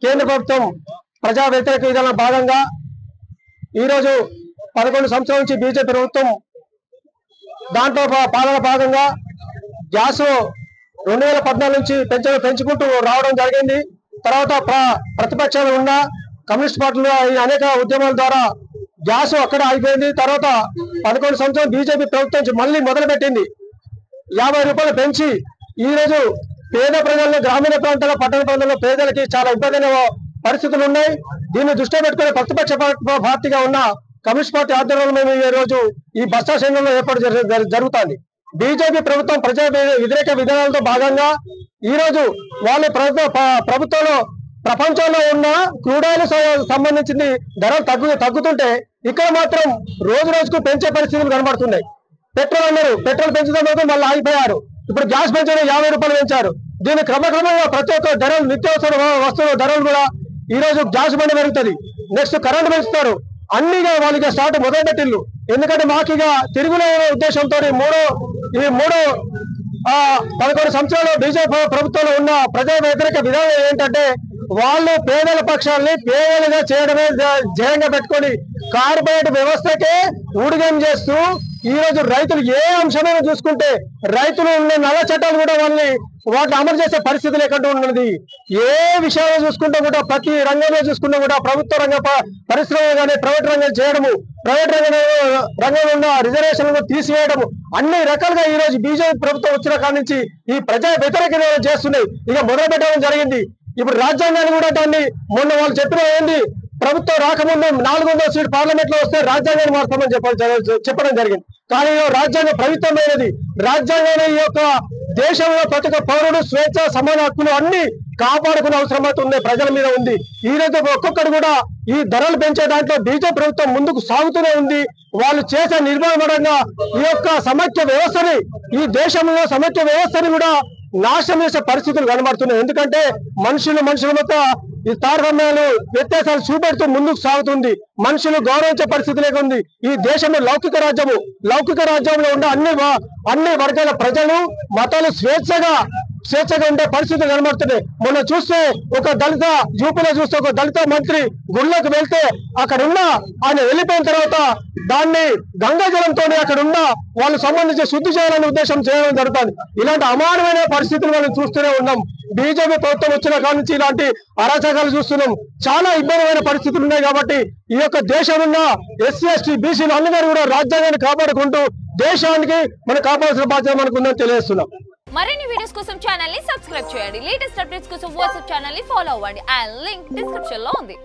కేంద్ర ప్రభుత్వం ప్రజా వ్యతిరేక విధానంలో భాగంగా ఈరోజు 11 సంవత్సరాల నుంచి బీజేపీ ప్రభుత్వం దాంట్లో పాలన భాగంగా గ్యాస్ 2014 నుంచి పెంచుకుంటూ రావడం జరిగింది. తర్వాత ప్రతిపక్షాలు ఉన్న కమ్యూనిస్ట్ పార్టీలు అనేక ఉద్యమాల ద్వారా గ్యాస్ అక్కడ ఆగిపోయింది. తర్వాత 11 సంవత్సరాలు బీజేపీ ప్రభుత్వం మళ్ళీ మొదలుపెట్టింది. 50 రూపాయలు పెంచి ఈ రోజు పేద ప్రజల్లో గ్రామీణ ప్రాంతాల పట్టణ ప్రాంతాల్లో పేదలకి చాలా ఇబ్బంది పరిస్థితులు ఉన్నాయి. దీన్ని దృష్టిలో పెట్టుకుని ప్రతిపక్ష పార్టీగా ఉన్న కమ్యూనిస్ట్ పార్టీ ఆధ్వర్యంలో మేము ఈ రోజు ఈ బస్తా సంఘంలో ఏర్పాటు జరుగుతుంది. బీజేపీ ప్రభుత్వం ప్రజా వ్యతిరేక విధానాలతో భాగంగా ఈ రోజు వాళ్ళు ప్రభుత్వంలో ప్రపంచంలో ఉన్న క్రూడాయిల్ సంబంధించింది ధరలు తగ్గుతుంటే ఇక్కడ మాత్రం రోజు రోజుకు పెంచే పరిస్థితులు కనబడుతున్నాయి. పెట్రోల్ అన్నారు, పెట్రోల్ పెంచుతాం మళ్ళీ ఆగిపోయారు. ఇప్పుడు గ్యాస్ పెంచడం 50 రూపాయలు పెంచారు. దీన్ని క్రమక్రమంగా ప్రతి ఒక్క ధరలు నిత్యావసర వస్తువుల ధరలు కూడా ఈ రోజు గ్యాస్ బండి పెరుగుతుంది. నెక్స్ట్ కరెంట్ పెంచుతారు. అన్నిగా వాళ్ళకి స్టార్ట్ మొదలుపెట్టిల్లు. ఎందుకంటే మాకు ఇక తిరుగులేని ఉద్దేశంతో ఈ మూడో 11 సంవత్సరాలు బీజేపీ ప్రభుత్వంలో ఉన్న ప్రజా వ్యతిరేక విధానం ఏంటంటే వాళ్ళు పేదల పక్షాలని పేదలుగా చేయడమే ధ్యేయంగా పెట్టుకొని కార్పొరేట్ వ్యవస్థకే ఊడిగం చేస్తూ ఈ రోజు రైతులు ఏ అంశమైనా చూసుకుంటే రైతులు ఉన్న నల్ల చట్టాలు కూడా వాటిని అమలు చేసే పరిస్థితి లేకుండా ఉన్నది. ఏ విషయాలు చూసుకుంటే కూడా ప్రతి రంగంలో చూసుకున్నా కూడా ప్రభుత్వ రంగ పరిశ్రమలు కానీ ప్రైవేట్ రంగం చేయడము, ప్రైవేట్ రంగంలో ఉన్న రిజర్వేషన్లను తీసివేయడము అన్ని రకాలుగా ఈ రోజు బీజేపీ ప్రభుత్వం వచ్చిన కాడి నుంచి ఈ ప్రజా వ్యతిరేక చేస్తున్నాయి. ఇక మొదలు పెట్టడం జరిగింది. ఇప్పుడు రాజ్యాంగాన్ని కూడా దాన్ని మొన్న వాళ్ళు చెప్పిన ఏంది ప్రభుత్వం రాకముందు 400 సీట్ పార్లమెంట్ లో వస్తే రాజ్యాంగాన్ని మార్చామని చెప్పడం జరిగింది. కానీ రాజ్యాంగ ప్రభుత్వమైనది. రాజ్యాంగాన్ని ఈ యొక్క దేశంలో ప్రతి ఒక్క పౌరుడు స్వేచ్ఛ సమాన హక్కులు అన్ని కాపాడుకునే అవసరం అయితే ఉంది, ప్రజల మీద ఉంది. ఈ రోజు ఒక్కొక్కరు కూడా ఈ ధరలు పెంచే దాంట్లో బీజేపీ ప్రభుత్వం ముందుకు సాగుతూనే ఉంది. వాళ్ళు చేసే నిర్మాణంగా ఈ యొక్క సమైక్య వ్యవస్థని, ఈ దేశంలో సమైక్య వ్యవస్థని కూడా నాశనం చేసే పరిస్థితులు కనబడుతున్నాయి. ఎందుకంటే మనుషుల మధ్య ఈ తారతమ్యాలు వ్యత్యాసాలు చూపెడుతూ ముందుకు సాగుతుంది. మనుషులు గౌరవించే పరిస్థితి లేకుంది. ఈ దేశంలో లౌకిక రాజ్యంలో ఉన్న అన్ని వర్గాల ప్రజలు మతాలు స్వేచ్ఛగా ఉండే పరిస్థితులు కనబడుతున్నాయి. మొన్న చూస్తే ఒక దళిత యూపీలో చూస్తే ఒక దళిత మంత్రి గుళ్ళకి వెళ్తే అక్కడున్న ఆయన వెళ్ళిపోయిన తర్వాత దాన్ని గంగా జలంతో అక్కడున్న వాళ్ళు సంబంధించి శుద్ధి చేయాలనే ఉద్దేశం చేయడం జరుగుతుంది. ఇలాంటి అమానమైన పరిస్థితులు మనం చూస్తూనే ఉన్నాం. బీజేపీ ప్రభుత్వం వచ్చిన కాడి నుంచి ఇలాంటి అరాచకాలు చూస్తున్నాం. చాలా ఇబ్బందిమైన పరిస్థితులు ఉన్నాయి. కాబట్టి ఈ యొక్క దేశంలో ఎస్సీ ఎస్టీ బీసీలు అందరూ కూడా రాజ్యాంగాన్ని కాపాడుకుంటూ దేశానికి మనం కాపాడాల్సిన బాధ్యత మనకు ఉందని తెలియజేస్తున్నాం. మరిన్ని వీడియోస్ కోసం ఛానల్ ని సబ్స్క్రైబ్ చేయండి. లేటెస్ట్ అప్డేట్స్ కోసం వాట్సాప్ ఛానల్ ని ఫాలో అవ్వండి. ఆ లింక్ డిస్క్రిప్షన్ లో ఉంది.